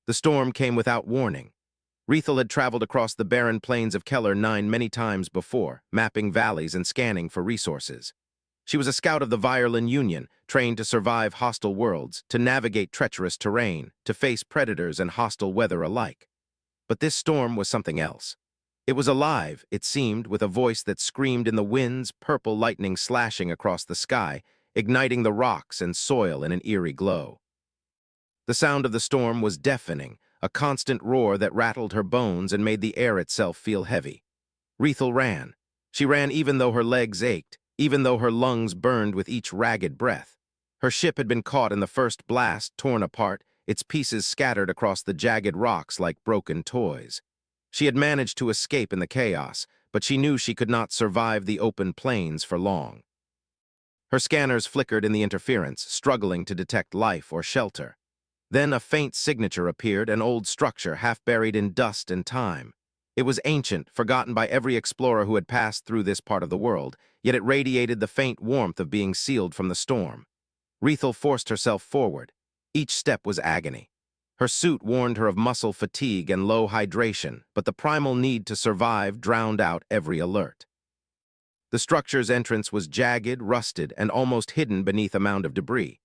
The storm came without warning. Rethel had traveled across the barren plains of Keller 9 many times before, mapping valleys and scanning for resources. She was a scout of the Violin Union, trained to survive hostile worlds, to navigate treacherous terrain, to face predators and hostile weather alike. But this storm was something else. It was alive, it seemed, with a voice that screamed in the winds, purple lightning slashing across the sky, igniting the rocks and soil in an eerie glow. The sound of the storm was deafening, a constant roar that rattled her bones and made the air itself feel heavy. Rethel ran. She ran even though her legs ached, even though her lungs burned with each ragged breath. Her ship had been caught in the first blast, torn apart, its pieces scattered across the jagged rocks like broken toys. She had managed to escape in the chaos, but she knew she could not survive the open plains for long. Her scanners flickered in the interference, struggling to detect life or shelter. Then a faint signature appeared, an old structure half buried in dust and time. It was ancient, forgotten by every explorer who had passed through this part of the world, yet it radiated the faint warmth of being sealed from the storm. Rethel forced herself forward. Each step was agony. Her suit warned her of muscle fatigue and low hydration, but the primal need to survive drowned out every alert. The structure's entrance was jagged, rusted, and almost hidden beneath a mound of debris.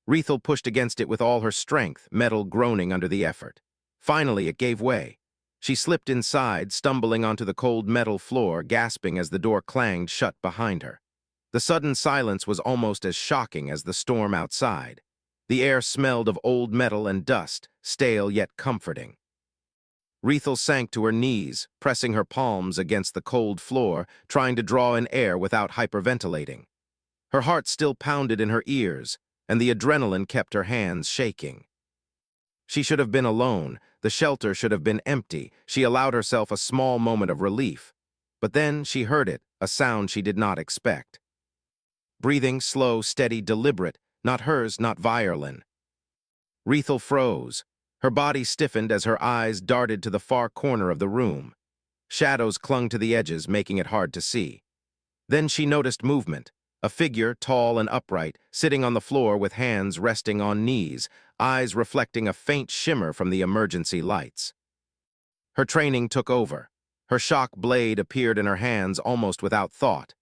Rethel pushed against it with all her strength, metal groaning under the effort. Finally, it gave way. She slipped inside, stumbling onto the cold metal floor, gasping as the door clanged shut behind her. The sudden silence was almost as shocking as the storm outside. The air smelled of old metal and dust, stale yet comforting. Rethel sank to her knees, pressing her palms against the cold floor, trying to draw in air without hyperventilating. Her heart still pounded in her ears, and the adrenaline kept her hands shaking. She should have been alone. The shelter should have been empty. She allowed herself a small moment of relief. But then she heard it, a sound she did not expect. Breathing slow, steady, deliberate, not hers, not Violin. Rethel froze. Her body stiffened as her eyes darted to the far corner of the room. Shadows clung to the edges, making it hard to see. Then she noticed movement. A figure, tall and upright, sitting on the floor with hands resting on knees, eyes reflecting a faint shimmer from the emergency lights. Her training took over. Her shock blade appeared in her hands almost without thought.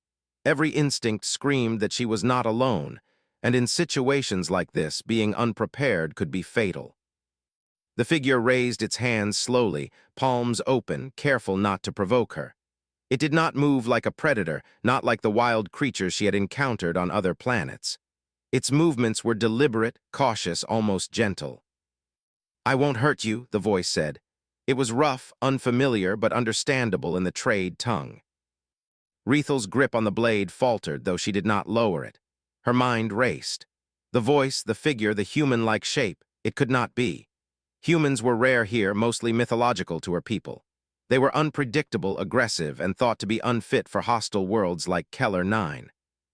Every instinct screamed that she was not alone, and in situations like this, being unprepared could be fatal. The figure raised its hands slowly, palms open, careful not to provoke her. It did not move like a predator, not like the wild creatures she had encountered on other planets. Its movements were deliberate, cautious, almost gentle. "I won't hurt you," the voice said. It was rough, unfamiliar, but understandable in the trade tongue. Rethel's grip on the blade faltered, though she did not lower it. Her mind raced. The voice, the figure, the human-like shape, it could not be. Humans were rare here, mostly mythological to her people. They were unpredictable, aggressive, and thought to be unfit for hostile worlds like Keller 9.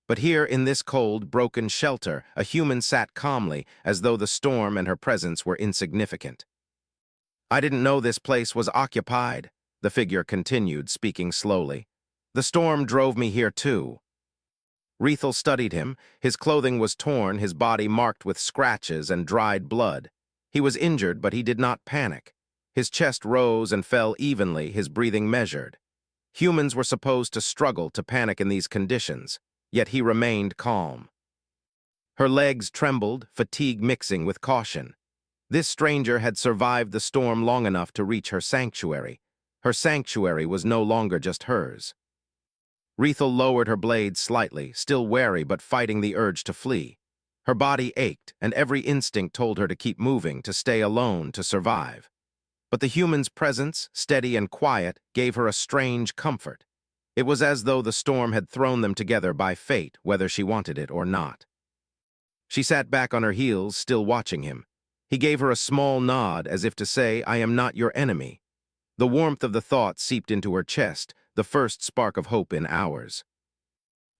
But here, in this cold, broken shelter, a human sat calmly, as though the storm and her presence were insignificant. "I didn't know this place was occupied," the figure continued, speaking slowly. "The storm drove me here too." Rethel studied him. His clothing was torn, his body marked with scratches and dried blood. He was injured, but he did not panic. His chest rose and fell evenly, his breathing measured. Humans were supposed to struggle to panic in these conditions, yet he remained calm. Her legs trembled, fatigue mixing with caution. This stranger had survived the storm long enough to reach her sanctuary. Her sanctuary was no longer just hers. Rethel lowered her blade slightly, still wary but fighting the urge to flee. Her body ached, and every instinct told her to keep moving, to stay alone, to survive. But the human's presence, steady and quiet, gave her a strange comfort. It was as though the storm had thrown them together by fate, whether she wanted it or not. She sat back on her heels, still watching him. He gave her a small nod, as if to say, "I am not your enemy." The warmth of the thought seeped into her chest, the first spark of hope in hours.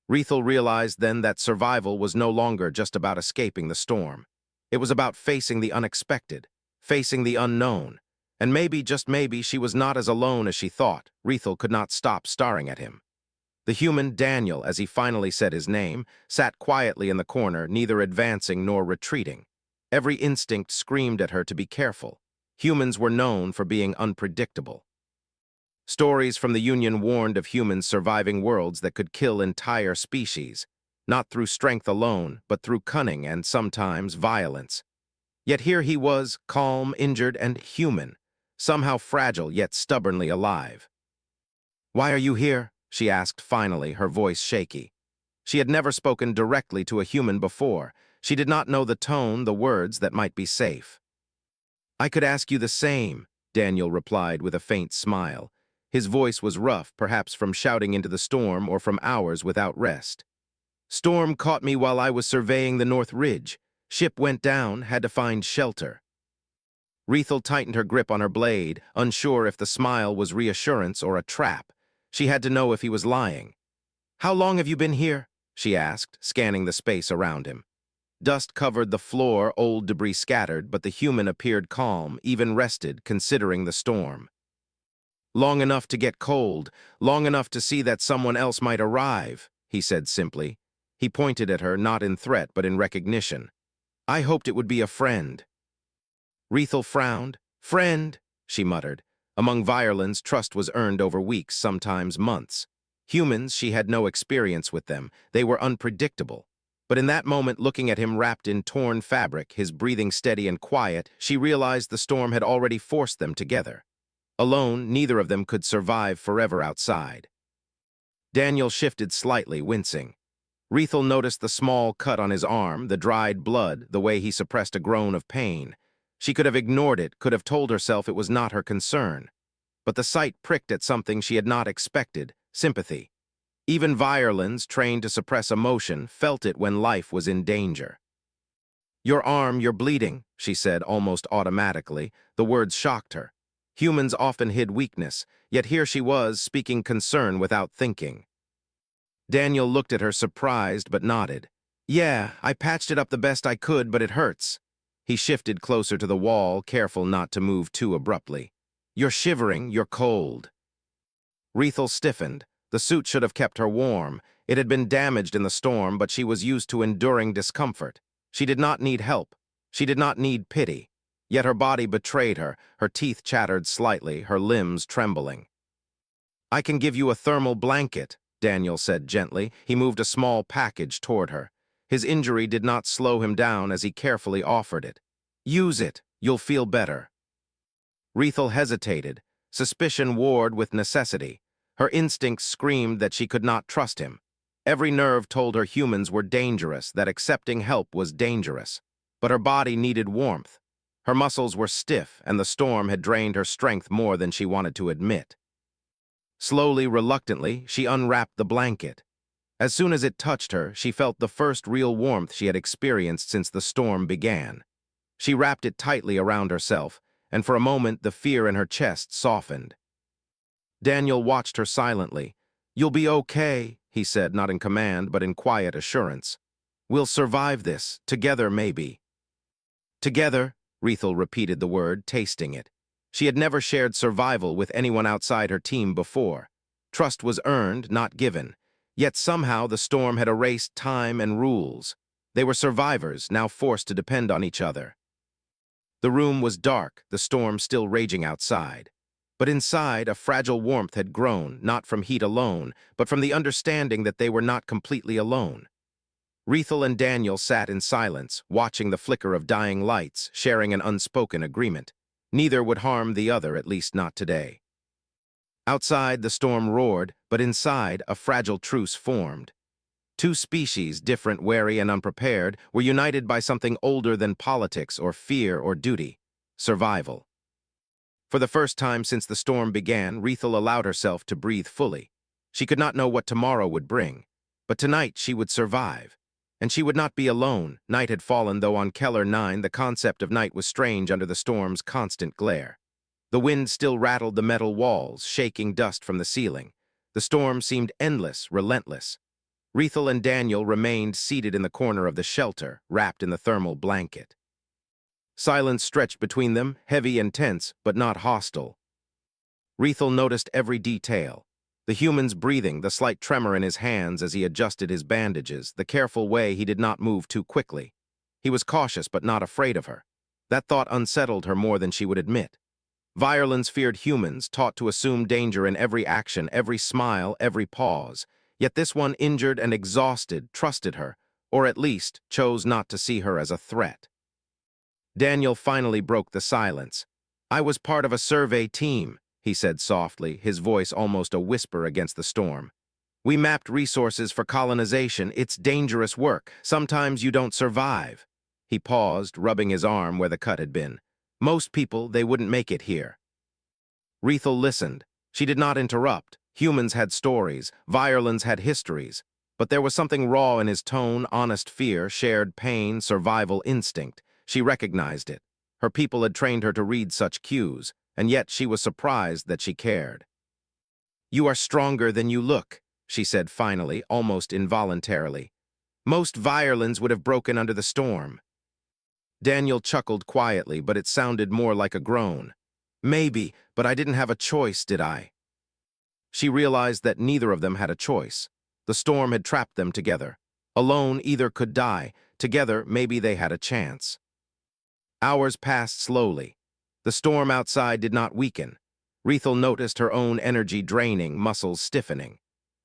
Rethel realized then that survival was no longer just about escaping the storm. It was about facing the unexpected, facing the unknown. And maybe, just maybe, she was not as alone as she thought. Rethel could not stop staring at him. The human, Daniel, as he finally said his name, sat quietly in the corner, neither advancing nor retreating. Every instinct screamed at her to be careful. Humans were known for being unpredictable. Stories from the Union warned of humans surviving worlds that could kill entire species, not through strength alone, but through cunning and sometimes violence. Yet here he was, calm, injured, and human, somehow fragile yet stubbornly alive. "Why are you here?" she asked finally, her voice shaky. She had never spoken directly to a human before. She did not know the tone, the words that might be safe. "I could ask you the same," Daniel replied with a faint smile. His voice was rough, perhaps from shouting into the storm or from hours without rest. "Storm caught me while I was surveying the North Ridge. Ship went down, had to find shelter." Rethel tightened her grip on her blade, unsure if the smile was reassurance or a trap. She had to know if he was lying. "How long have you been here?" she asked, scanning the space around him. Dust covered the floor, old debris scattered, but the human appeared calm, even rested, considering the storm. "Long enough to get cold, long enough to see that someone else might arrive," he said simply. He pointed at her, not in threat, but in recognition. "I hoped it would be a friend." Rethel frowned. "Friend," she muttered. Among Violins, trust was earned over weeks, sometimes months. Humans, she had no experience with them. They were unpredictable. But in that moment, looking at him wrapped in torn fabric, his breathing steady and quiet, she realized the storm had already forced them together. Alone, neither of them could survive forever outside. Daniel shifted slightly, wincing. Rethel noticed the small cut on his arm, the dried blood, the way he suppressed a groan of pain. She could have ignored it, could have told herself it was not her concern. But the sight pricked at something she had not expected: sympathy. Even Violins, trained to suppress emotion, felt it when life was in danger. "Your arm, you're bleeding," she said almost automatically. The words shocked her. Humans often hid weakness, yet here she was, speaking concern without thinking. Daniel looked at her, surprised, but nodded. "Yeah, I patched it up the best I could, but it hurts." He shifted closer to the wall, careful not to move too abruptly. "You're shivering, you're cold." Rethel stiffened. The suit should have kept her warm. It had been damaged in the storm, but she was used to enduring discomfort. She did not need help. She did not need pity. Yet her body betrayed her. Her teeth chattered slightly, her limbs trembling. "I can give you a thermal blanket," Daniel said gently. He moved a small package toward her. His injury did not slow him down as he carefully offered it. "Use it. You'll feel better." Rethel hesitated. Suspicion warred with necessity. Her instincts screamed that she could not trust him. Every nerve told her humans were dangerous, that accepting help was dangerous. But her body needed warmth. Her muscles were stiff, and the storm had drained her strength more than she wanted to admit. Slowly, reluctantly, she unwrapped the blanket. As soon as it touched her, she felt the first real warmth she had experienced since the storm began. She wrapped it tightly around herself, and for a moment the fear in her chest softened. Daniel watched her silently. "You'll be okay," he said, not in command, but in quiet assurance. "We'll survive this, together maybe." "Together," Rethel repeated the word, tasting it. She had never shared survival with anyone outside her team before. Trust was earned, not given. Yet somehow the storm had erased time and rules. They were survivors, now forced to depend on each other. The room was dark, the storm still raging outside. But inside, a fragile warmth had grown, not from heat alone, but from the understanding that they were not completely alone. Rethel and Daniel sat in silence, watching the flicker of dying lights, sharing an unspoken agreement. Neither would harm the other, at least not today. Outside, the storm roared, but inside, a fragile truce formed. Two species, different, wary, and unprepared, were united by something older than politics or fear or duty: survival. For the first time since the storm began, Rethel allowed herself to breathe fully. She could not know what tomorrow would bring, but tonight she would survive. And she would not be alone. Night had fallen, though on Keller 9 the concept of night was strange under the storm's constant glare. The wind still rattled the metal walls, shaking dust from the ceiling. The storm seemed endless, relentless. Rethel and Daniel remained seated in the corner of the shelter, wrapped in the thermal blanket. Silence stretched between them, heavy and tense, but not hostile. Rethel noticed every detail. The human's breathing, the slight tremor in his hands as he adjusted his bandages, the careful way he did not move too quickly. He was cautious but not afraid of her. That thought unsettled her more than she would admit. Violins feared humans, taught to assume danger in every action, every smile, every pause. Yet this one, injured and exhausted, trusted her, or at least chose not to see her as a threat. Daniel finally broke the silence. "I was part of a survey team," he said softly, his voice almost a whisper against the storm. "We mapped resources for colonization. It's dangerous work. Sometimes you don't survive." He paused, rubbing his arm where the cut had been. "Most people, they wouldn't make it here." Rethel listened. She did not interrupt. Humans had stories, violins had histories. But there was something raw in his tone, honest fear, shared pain, survival instinct. She recognized it. Her people had trained her to read such cues, and yet she was surprised that she cared. "You are stronger than you look," she said finally, almost involuntarily. "Most violins would have broken under the storm." Daniel chuckled quietly, but it sounded more like a groan. "Maybe, but I didn't have a choice, did I?" She realized that neither of them had a choice. The storm had trapped them together. Alone, either could die. Together, maybe they had a chance. Hours passed slowly. The storm outside did not weaken. Rethel noticed her own energy draining, muscles stiffening.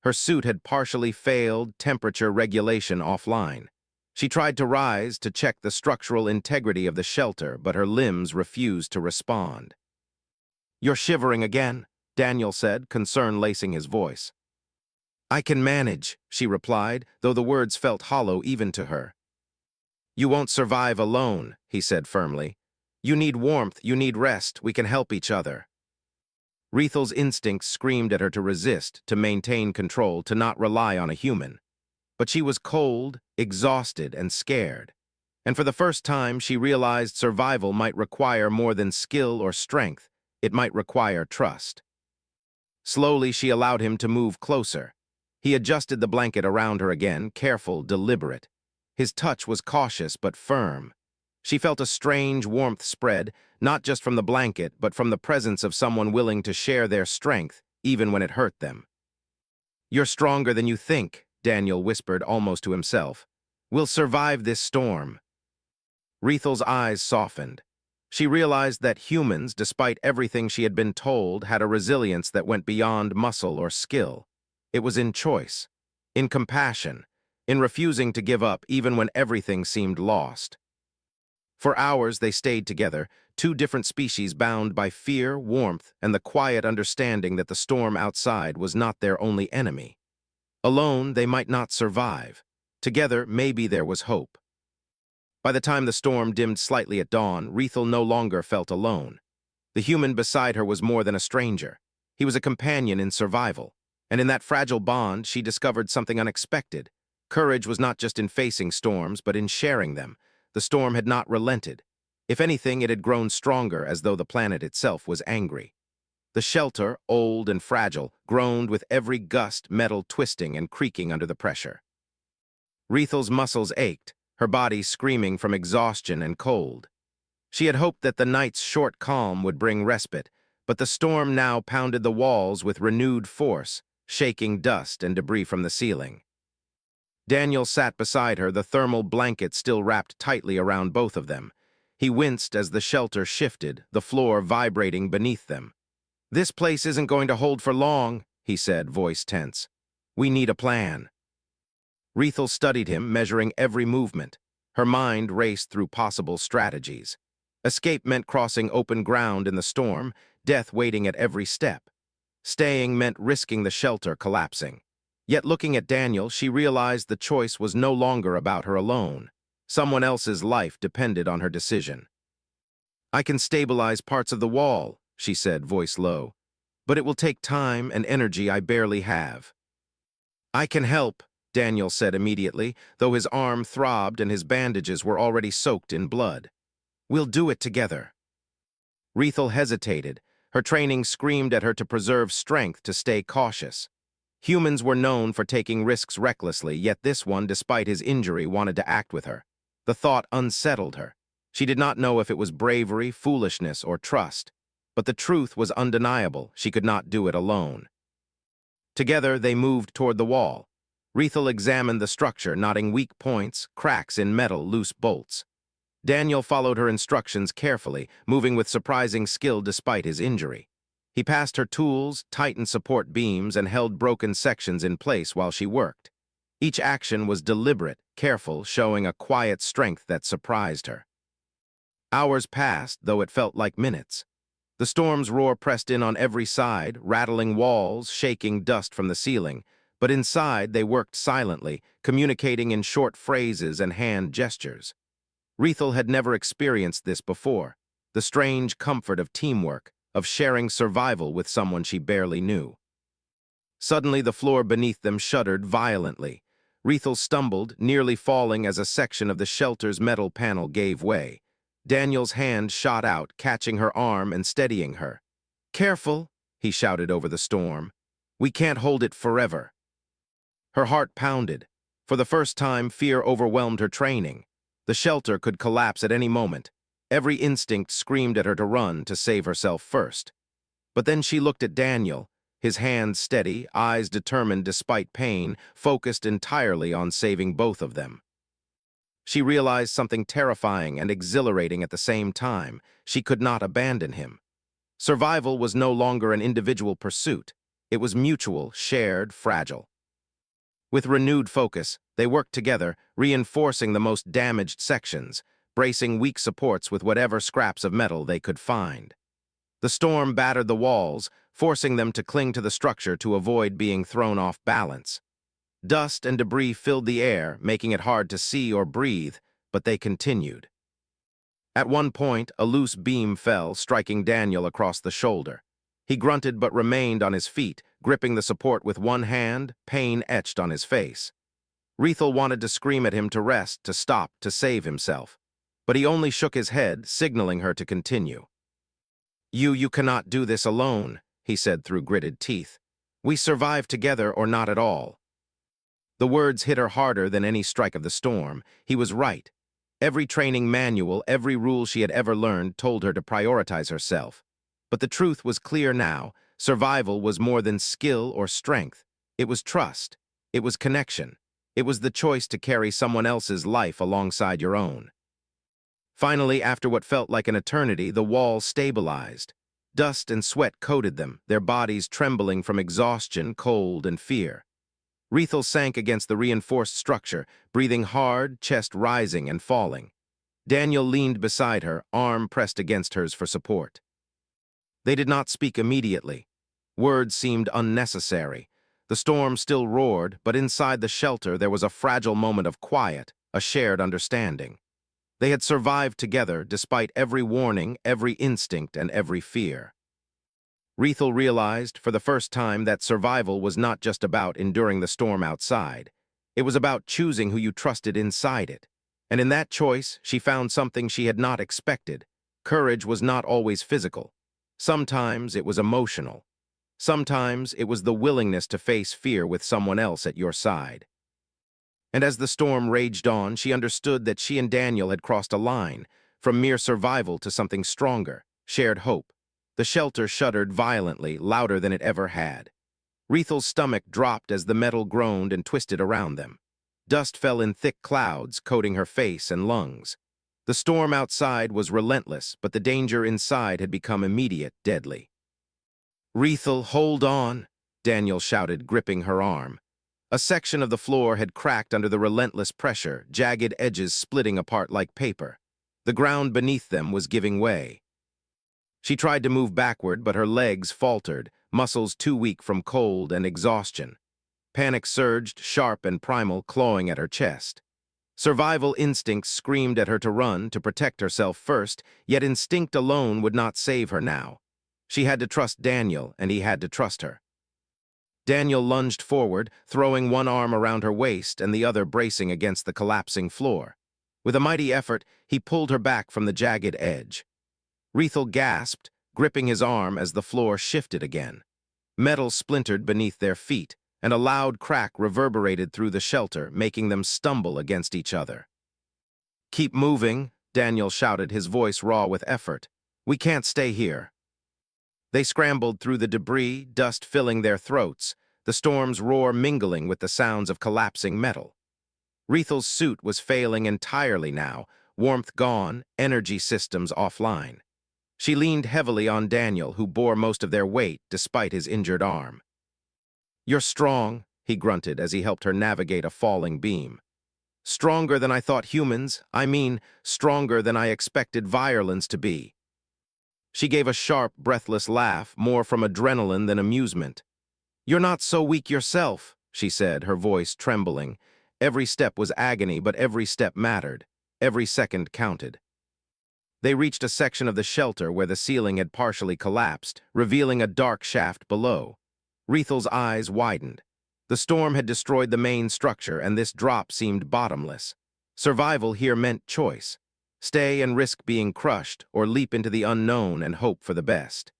Her suit had partially failed, temperature regulation offline. She tried to rise to check the structural integrity of the shelter, but her limbs refused to respond. "You're shivering again," Daniel said, concern lacing his voice. "I can manage," she replied, though the words felt hollow even to her. "You won't survive alone," he said firmly. "You need warmth, you need rest, we can help each other." Rethel's instincts screamed at her to resist, to maintain control, to not rely on a human. But she was cold, exhausted, and scared. And for the first time, she realized survival might require more than skill or strength. It might require trust. Slowly, she allowed him to move closer. He adjusted the blanket around her again, careful, deliberate. His touch was cautious but firm. She felt a strange warmth spread, not just from the blanket, but from the presence of someone willing to share their strength, even when it hurt them. "You're stronger than you think," Daniel whispered almost to himself. "We'll survive this storm." Rethel's eyes softened. She realized that humans, despite everything she had been told, had a resilience that went beyond muscle or skill. It was in choice, in compassion, in refusing to give up even when everything seemed lost. For hours they stayed together, two different species bound by fear, warmth, and the quiet understanding that the storm outside was not their only enemy. Alone, they might not survive. Together, maybe there was hope. By the time the storm dimmed slightly at dawn, Rethel no longer felt alone. The human beside her was more than a stranger. He was a companion in survival. And in that fragile bond, she discovered something unexpected. Courage was not just in facing storms, but in sharing them. The storm had not relented. If anything, it had grown stronger, as though the planet itself was angry. The shelter, old and fragile, groaned with every gust, metal twisting and creaking under the pressure. Rethel's muscles ached, her body screaming from exhaustion and cold. She had hoped that the night's short calm would bring respite, but the storm now pounded the walls with renewed force, shaking dust and debris from the ceiling. Daniel sat beside her, the thermal blanket still wrapped tightly around both of them. He winced as the shelter shifted, the floor vibrating beneath them. "This place isn't going to hold for long," he said, voice tense. "We need a plan." Rethel studied him, measuring every movement. Her mind raced through possible strategies. Escape meant crossing open ground in the storm, death waiting at every step. Staying meant risking the shelter collapsing. Yet looking at Daniel, she realized the choice was no longer about her alone. Someone else's life depended on her decision. "I can stabilize parts of the wall," she said, voice low. "But it will take time and energy I barely have." "I can help," Daniel said immediately, though his arm throbbed and his bandages were already soaked in blood. "We'll do it together." Rethel hesitated. Her training screamed at her to preserve strength, to stay cautious. Humans were known for taking risks recklessly, yet this one, despite his injury, wanted to act with her. The thought unsettled her. She did not know if it was bravery, foolishness, or trust. But the truth was undeniable. She could not do it alone. Together, they moved toward the wall. Rethel examined the structure, noting weak points, cracks in metal, loose bolts. Daniel followed her instructions carefully, moving with surprising skill despite his injury. He passed her tools, tightened support beams, and held broken sections in place while she worked. Each action was deliberate, careful, showing a quiet strength that surprised her. Hours passed, though it felt like minutes. The storm's roar pressed in on every side, rattling walls, shaking dust from the ceiling. But inside, they worked silently, communicating in short phrases and hand gestures. Rethel had never experienced this before, the strange comfort of teamwork, of sharing survival with someone she barely knew. Suddenly, the floor beneath them shuddered violently. Rethel stumbled, nearly falling as a section of the shelter's metal panel gave way. Daniel's hand shot out, catching her arm and steadying her. "Careful," he shouted over the storm. "We can't hold it forever." Her heart pounded. For the first time, fear overwhelmed her training. The shelter could collapse at any moment. Every instinct screamed at her to run, to save herself first. But then she looked at Daniel, his hands steady, eyes determined despite pain, focused entirely on saving both of them. She realized something terrifying and exhilarating at the same time. She could not abandon him. Survival was no longer an individual pursuit. It was mutual, shared, fragile. With renewed focus, they worked together, reinforcing the most damaged sections, bracing weak supports with whatever scraps of metal they could find. The storm battered the walls, forcing them to cling to the structure to avoid being thrown off balance. Dust and debris filled the air, making it hard to see or breathe, but they continued. At one point, a loose beam fell, striking Daniel across the shoulder. He grunted but remained on his feet, gripping the support with one hand, pain etched on his face. Rethel wanted to scream at him to rest, to stop, to save himself. But he only shook his head, signaling her to continue. You cannot do this alone," he said through gritted teeth. "We survive together or not at all." The words hit her harder than any strike of the storm. He was right. Every training manual, every rule she had ever learned told her to prioritize herself. But the truth was clear now. Survival was more than skill or strength. It was trust. It was connection. It was the choice to carry someone else's life alongside your own. Finally, after what felt like an eternity, the walls stabilized. Dust and sweat coated them, their bodies trembling from exhaustion, cold, and fear. Rethel sank against the reinforced structure, breathing hard, chest rising and falling. Daniel leaned beside her, arm pressed against hers for support. They did not speak immediately. Words seemed unnecessary. The storm still roared, but inside the shelter there was a fragile moment of quiet, a shared understanding. They had survived together despite every warning, every instinct, and every fear. Rethel realized for the first time that survival was not just about enduring the storm outside. It was about choosing who you trusted inside it. And in that choice, she found something she had not expected. Courage was not always physical. Sometimes it was emotional. Sometimes it was the willingness to face fear with someone else at your side. And as the storm raged on, she understood that she and Daniel had crossed a line, from mere survival to something stronger, shared hope. The shelter shuddered violently, louder than it ever had. Rethel's stomach dropped as the metal groaned and twisted around them. Dust fell in thick clouds, coating her face and lungs. The storm outside was relentless, but the danger inside had become immediate, deadly. "Rethel, hold on," Daniel shouted, gripping her arm. A section of the floor had cracked under the relentless pressure, jagged edges splitting apart like paper. The ground beneath them was giving way. She tried to move backward, but her legs faltered, muscles too weak from cold and exhaustion. Panic surged, sharp and primal, clawing at her chest. Survival instincts screamed at her to run, to protect herself first, yet instinct alone would not save her now. She had to trust Daniel, and he had to trust her. Daniel lunged forward, throwing one arm around her waist and the other bracing against the collapsing floor. With a mighty effort, he pulled her back from the jagged edge. Rethel gasped, gripping his arm as the floor shifted again. Metal splintered beneath their feet, and a loud crack reverberated through the shelter, making them stumble against each other. "Keep moving," Daniel shouted, his voice raw with effort. "We can't stay here." They scrambled through the debris, dust filling their throats, the storm's roar mingling with the sounds of collapsing metal. Rethel's suit was failing entirely now, warmth gone, energy systems offline. She leaned heavily on Daniel, who bore most of their weight despite his injured arm. "You're strong," he grunted as he helped her navigate a falling beam. "Stronger than I thought humans, stronger than I expected violins to be." She gave a sharp, breathless laugh, more from adrenaline than amusement. "You're not so weak yourself," she said, her voice trembling. Every step was agony, but every step mattered. Every second counted. They reached a section of the shelter where the ceiling had partially collapsed, revealing a dark shaft below. Rethel's eyes widened. The storm had destroyed the main structure, and this drop seemed bottomless. Survival here meant choice. Stay and risk being crushed, or leap into the unknown and hope for the best.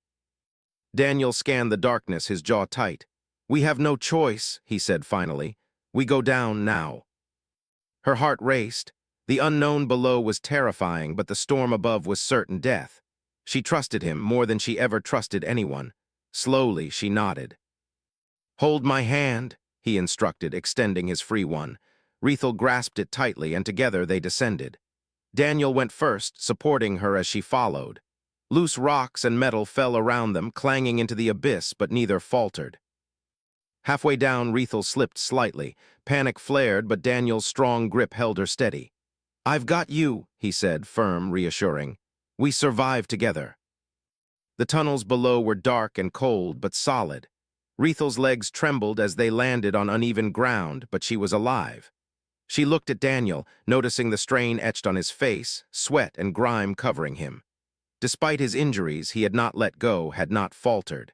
Daniel scanned the darkness, his jaw tight. "We have no choice," he said finally. "We go down now." Her heart raced. The unknown below was terrifying, but the storm above was certain death. She trusted him more than she ever trusted anyone. Slowly, she nodded. "Hold my hand," he instructed, extending his free one. Rethel grasped it tightly, and together they descended. Daniel went first, supporting her as she followed. Loose rocks and metal fell around them, clanging into the abyss, but neither faltered. Halfway down, Rethel slipped slightly. Panic flared, but Daniel's strong grip held her steady. "I've got you," he said, firm, reassuring. "We survive together." The tunnels below were dark and cold, but solid. Rethel's legs trembled as they landed on uneven ground, but she was alive. She looked at Daniel, noticing the strain etched on his face, sweat and grime covering him. Despite his injuries, he had not let go, had not faltered.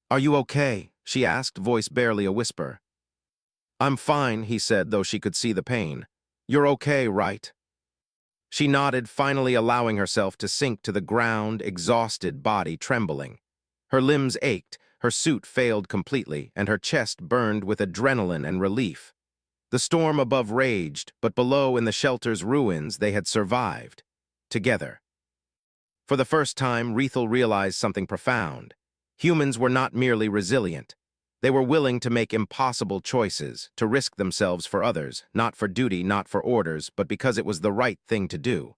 "Are you okay?" she asked, voice barely a whisper. "I'm fine," he said, though she could see the pain. "You're okay, right?" She nodded, finally allowing herself to sink to the ground, exhausted, body trembling. Her limbs ached, her suit failed completely, and her chest burned with adrenaline and relief. The storm above raged, but below in the shelter's ruins they had survived. Together. For the first time, Rethel realized something profound. Humans were not merely resilient. They were willing to make impossible choices, to risk themselves for others, not for duty, not for orders, but because it was the right thing to do.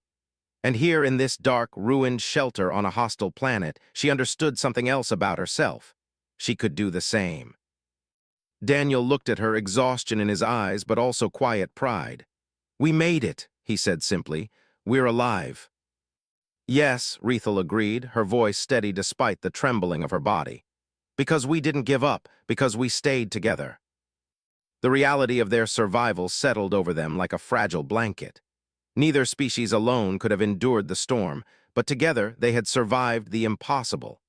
And here in this dark, ruined shelter on a hostile planet, she understood something else about herself. She could do the same. Daniel looked at her, exhaustion in his eyes, but also quiet pride. "We made it," he said simply. "We're alive." "Yes," Rethel agreed, her voice steady despite the trembling of her body. "Because we didn't give up, because we stayed together." The reality of their survival settled over them like a fragile blanket. Neither species alone could have endured the storm, but together they had survived the impossible.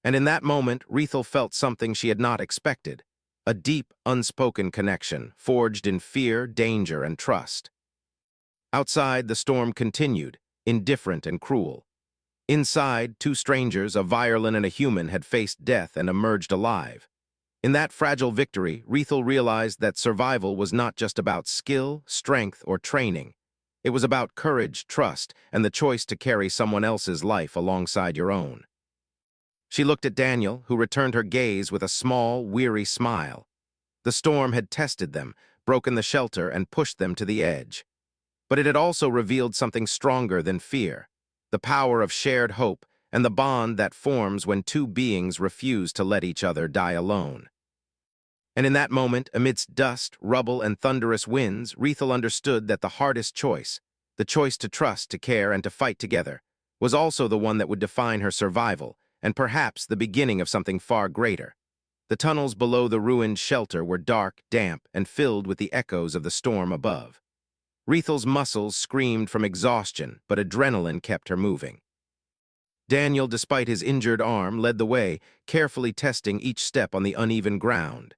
And in that moment, Rethel felt something she had not expected. A deep, unspoken connection, forged in fear, danger, and trust. Outside, the storm continued, indifferent and cruel. Inside, two strangers, a violin and a human, had faced death and emerged alive. In that fragile victory, Rethel realized that survival was not just about skill, strength, or training. It was about courage, trust, and the choice to carry someone else's life alongside your own. She looked at Daniel, who returned her gaze with a small, weary smile. The storm had tested them, broken the shelter, and pushed them to the edge. But it had also revealed something stronger than fear. The power of shared hope, and the bond that forms when two beings refuse to let each other die alone. And in that moment, amidst dust, rubble, and thunderous winds, Rethel understood that the hardest choice, the choice to trust, to care, and to fight together, was also the one that would define her survival, and perhaps the beginning of something far greater. The tunnels below the ruined shelter were dark, damp, and filled with the echoes of the storm above. Rethel's muscles screamed from exhaustion, but adrenaline kept her moving. Daniel, despite his injured arm, led the way, carefully testing each step on the uneven ground.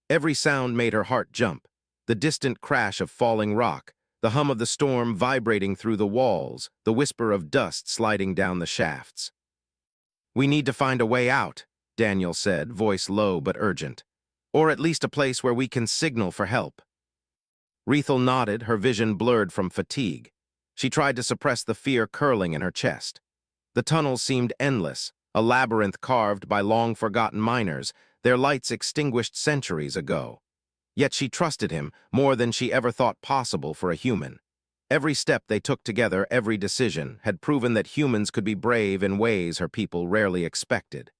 Every sound made her heart jump, the distant crash of falling rock, the hum of the storm vibrating through the walls, the whisper of dust sliding down the shafts. "We need to find a way out," Daniel said, voice low but urgent. "Or at least a place where we can signal for help." Rethel nodded, her vision blurred from fatigue. She tried to suppress the fear curling in her chest. The tunnels seemed endless, a labyrinth carved by long-forgotten miners, their lights extinguished centuries ago. Yet she trusted him more than she ever thought possible for a human. Every step they took together, every decision, had proven that humans could be brave in ways her people rarely expected.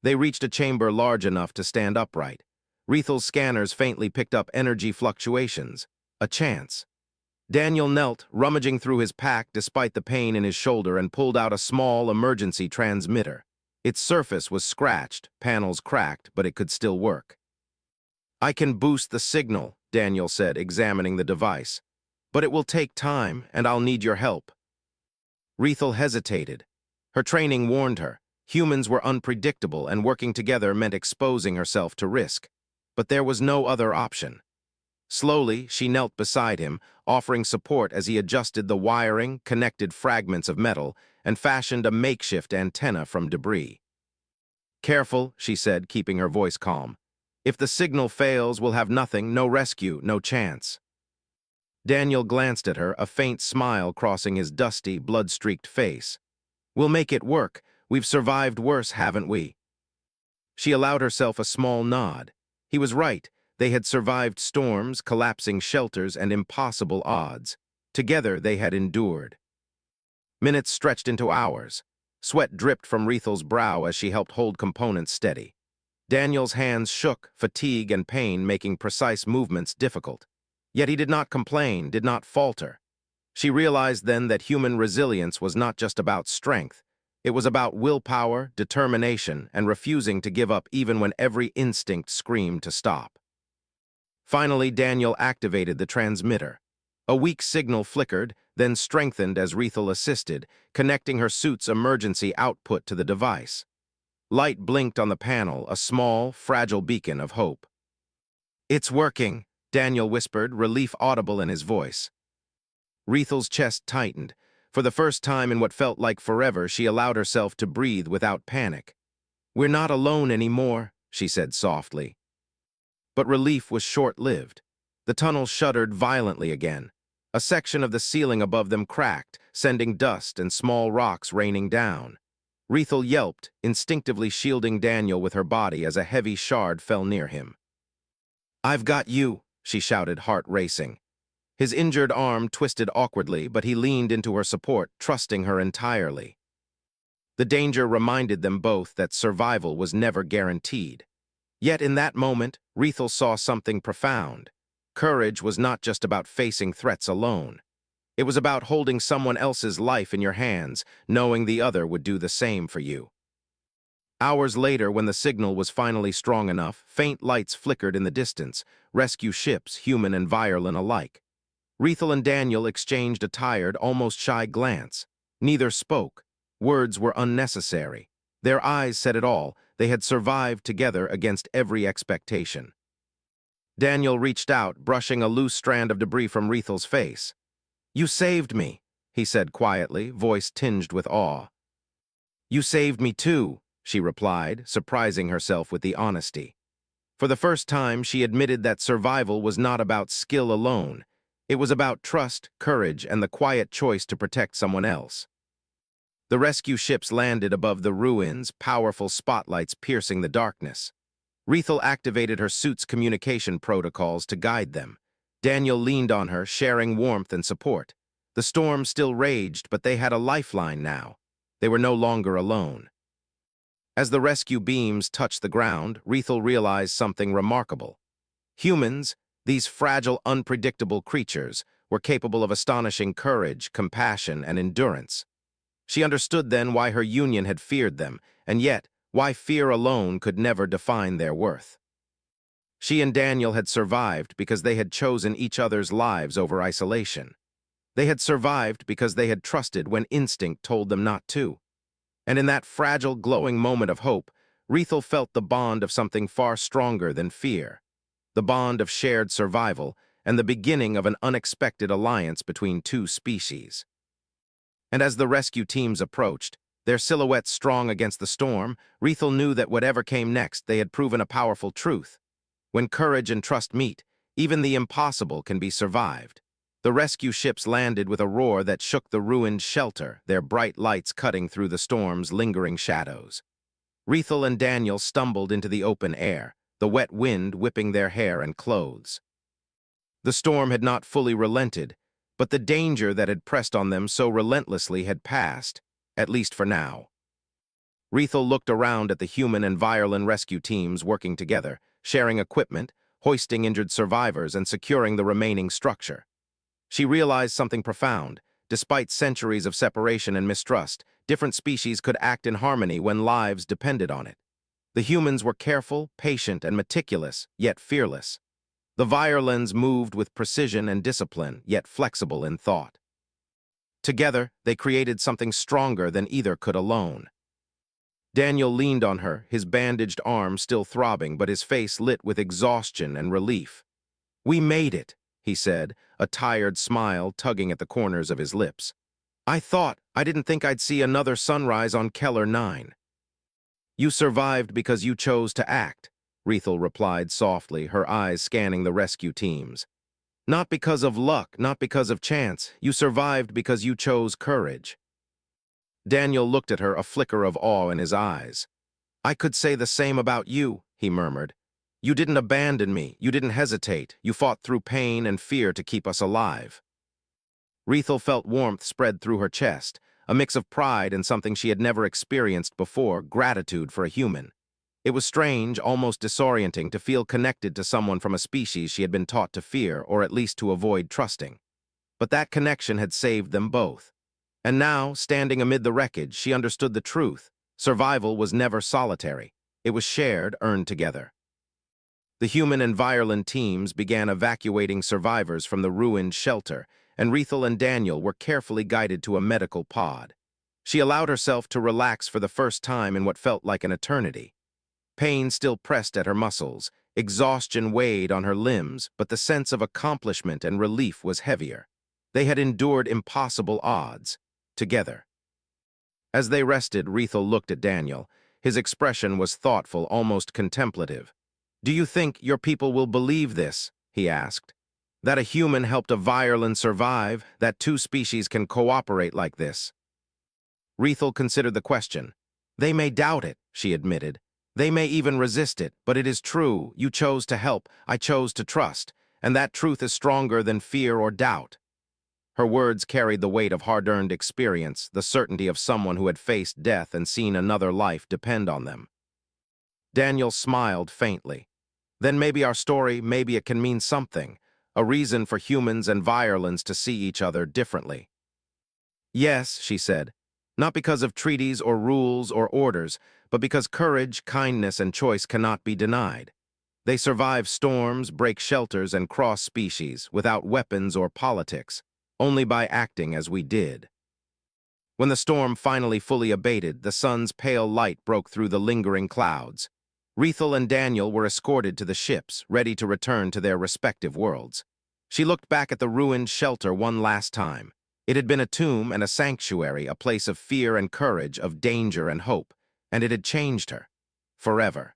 They reached a chamber large enough to stand upright. Rethal's scanners faintly picked up energy fluctuations. A chance. Daniel knelt, rummaging through his pack despite the pain in his shoulder, and pulled out a small emergency transmitter. Its surface was scratched, panels cracked, but it could still work. "I can boost the signal," Daniel said, examining the device. "But it will take time, and I'll need your help." Rethel hesitated. Her training warned her. Humans were unpredictable, and working together meant exposing herself to risk. But there was no other option. Slowly, she knelt beside him, offering support as he adjusted the wiring, connected fragments of metal, and fashioned a makeshift antenna from debris. "Careful," she said, keeping her voice calm. "If the signal fails, we'll have nothing, no rescue, no chance." Daniel glanced at her, a faint smile crossing his dusty, blood-streaked face. "We'll make it work. We've survived worse, haven't we?" She allowed herself a small nod. He was right. They had survived storms, collapsing shelters, and impossible odds. Together they had endured. Minutes stretched into hours. Sweat dripped from Rethal's brow as she helped hold components steady. Daniel's hands shook, fatigue and pain making precise movements difficult. Yet he did not complain, did not falter. She realized then that human resilience was not just about strength. It was about willpower, determination, and refusing to give up even when every instinct screamed to stop. Finally, Daniel activated the transmitter. A weak signal flickered, then strengthened as Rethel assisted, connecting her suit's emergency output to the device. Light blinked on the panel, a small, fragile beacon of hope. "It's working," Daniel whispered, relief audible in his voice. Rethel's chest tightened. For the first time in what felt like forever, she allowed herself to breathe without panic. "We're not alone anymore," she said softly. But relief was short-lived. The tunnel shuddered violently again. A section of the ceiling above them cracked, sending dust and small rocks raining down. Rethel yelped, instinctively shielding Daniel with her body as a heavy shard fell near him. "I've got you," she shouted, heart racing. His injured arm twisted awkwardly, but he leaned into her support, trusting her entirely. The danger reminded them both that survival was never guaranteed. Yet in that moment, Rethel saw something profound. Courage was not just about facing threats alone. It was about holding someone else's life in your hands, knowing the other would do the same for you. Hours later, when the signal was finally strong enough, faint lights flickered in the distance, rescue ships, human and Violin alike. Rethel and Daniel exchanged a tired, almost shy glance. Neither spoke. Words were unnecessary. Their eyes said it all. They had survived together against every expectation. Daniel reached out, brushing a loose strand of debris from Rethel's face. "You saved me," he said quietly, voice tinged with awe. "You saved me too," she replied, surprising herself with the honesty. For the first time, she admitted that survival was not about skill alone. It was about trust, courage, and the quiet choice to protect someone else. The rescue ships landed above the ruins, powerful spotlights piercing the darkness. Rethel activated her suit's communication protocols to guide them. Daniel leaned on her, sharing warmth and support. The storm still raged, but they had a lifeline now. They were no longer alone. As the rescue beams touched the ground, Rethel realized something remarkable. Humans, these fragile, unpredictable creatures, were capable of astonishing courage, compassion, and endurance. She understood then why her union had feared them, and yet why fear alone could never define their worth. She and Daniel had survived because they had chosen each other's lives over isolation. They had survived because they had trusted when instinct told them not to. And in that fragile, glowing moment of hope, Rethel felt the bond of something far stronger than fear. The bond of shared survival and the beginning of an unexpected alliance between two species. And as the rescue teams approached, their silhouettes strong against the storm, Rethel knew that whatever came next, they had proven a powerful truth. When courage and trust meet, even the impossible can be survived. The rescue ships landed with a roar that shook the ruined shelter, their bright lights cutting through the storm's lingering shadows. Rethel and Daniel stumbled into the open air, the wet wind whipping their hair and clothes. The storm had not fully relented, But the danger that had pressed on them so relentlessly had passed, at least for now. Rethel looked around at the human and violin rescue teams working together, sharing equipment, hoisting injured survivors, and securing the remaining structure. She realized something profound. Despite centuries of separation and mistrust, different species could act in harmony when lives depended on it. The humans were careful, patient, and meticulous, yet fearless. The violins moved with precision and discipline, yet flexible in thought. Together, they created something stronger than either could alone. Daniel leaned on her, his bandaged arm still throbbing, but his face lit with exhaustion and relief. "We made it," he said, a tired smile tugging at the corners of his lips. I didn't think I'd see another sunrise on Keller 9. "You survived because you chose to act," Rethel replied softly, her eyes scanning the rescue teams. "Not because of luck, not because of chance. You survived because you chose courage." Daniel looked at her, a flicker of awe in his eyes. "I could say the same about you," he murmured. "You didn't abandon me, you didn't hesitate, you fought through pain and fear to keep us alive." Rethel felt warmth spread through her chest, a mix of pride and something she had never experienced before, gratitude for a human. It was strange, almost disorienting, to feel connected to someone from a species she had been taught to fear, or at least to avoid trusting. But that connection had saved them both. And now, standing amid the wreckage, she understood the truth. Survival was never solitary. It was shared, earned together. The human and violin teams began evacuating survivors from the ruined shelter, and Rethel and Daniel were carefully guided to a medical pod. She allowed herself to relax for the first time in what felt like an eternity. Pain still pressed at her muscles, exhaustion weighed on her limbs, but the sense of accomplishment and relief was heavier. They had endured impossible odds, together. As they rested, Rethel looked at Daniel. His expression was thoughtful, almost contemplative. "Do you think your people will believe this?" he asked. "That a human helped a violin survive, that two species can cooperate like this?" Rethel considered the question. "They may doubt it," she admitted. "They may even resist it, but it is true. You chose to help, I chose to trust, and that truth is stronger than fear or doubt." Her words carried the weight of hard-earned experience, the certainty of someone who had faced death and seen another life depend on them. Daniel smiled faintly. "Then maybe our story, maybe it can mean something, a reason for humans and violins to see each other differently." "Yes," she said, "not because of treaties or rules or orders, but because courage, kindness, and choice cannot be denied. They survive storms, break shelters, and cross species without weapons or politics, only by acting as we did." When the storm finally fully abated, the sun's pale light broke through the lingering clouds. Rethel and Daniel were escorted to the ships, ready to return to their respective worlds. She looked back at the ruined shelter one last time. It had been a tomb and a sanctuary, a place of fear and courage, of danger and hope, and it had changed her. Forever.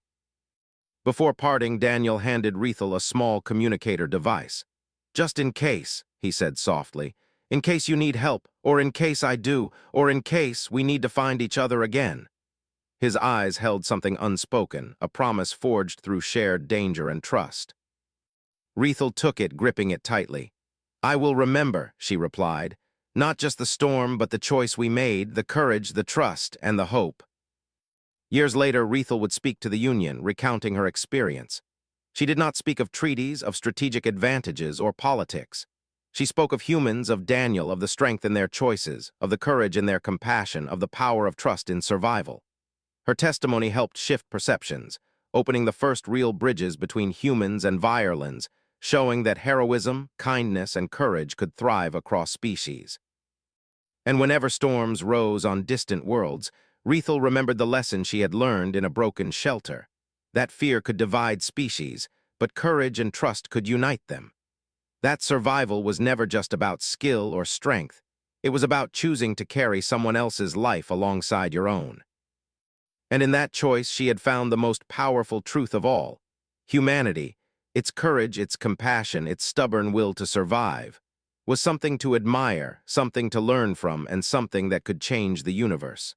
Before parting, Daniel handed Rethel a small communicator device. "Just in case," he said softly, "in case you need help, or in case I do, or in case we need to find each other again." His eyes held something unspoken, a promise forged through shared danger and trust. Rethel took it, gripping it tightly. "I will remember," she replied. "Not just the storm, but the choice we made, the courage, the trust, and the hope." Years later, Rethel would speak to the Union, recounting her experience. She did not speak of treaties, of strategic advantages, or politics. She spoke of humans, of Daniel, of the strength in their choices, of the courage in their compassion, of the power of trust in survival. Her testimony helped shift perceptions, opening the first real bridges between humans and violins, showing that heroism, kindness, and courage could thrive across species. And whenever storms rose on distant worlds, Rethel remembered the lesson she had learned in a broken shelter. That fear could divide species, but courage and trust could unite them. That survival was never just about skill or strength. It was about choosing to carry someone else's life alongside your own. And in that choice, she had found the most powerful truth of all. Humanity, its courage, its compassion, its stubborn will to survive, was something to admire, something to learn from, and something that could change the universe.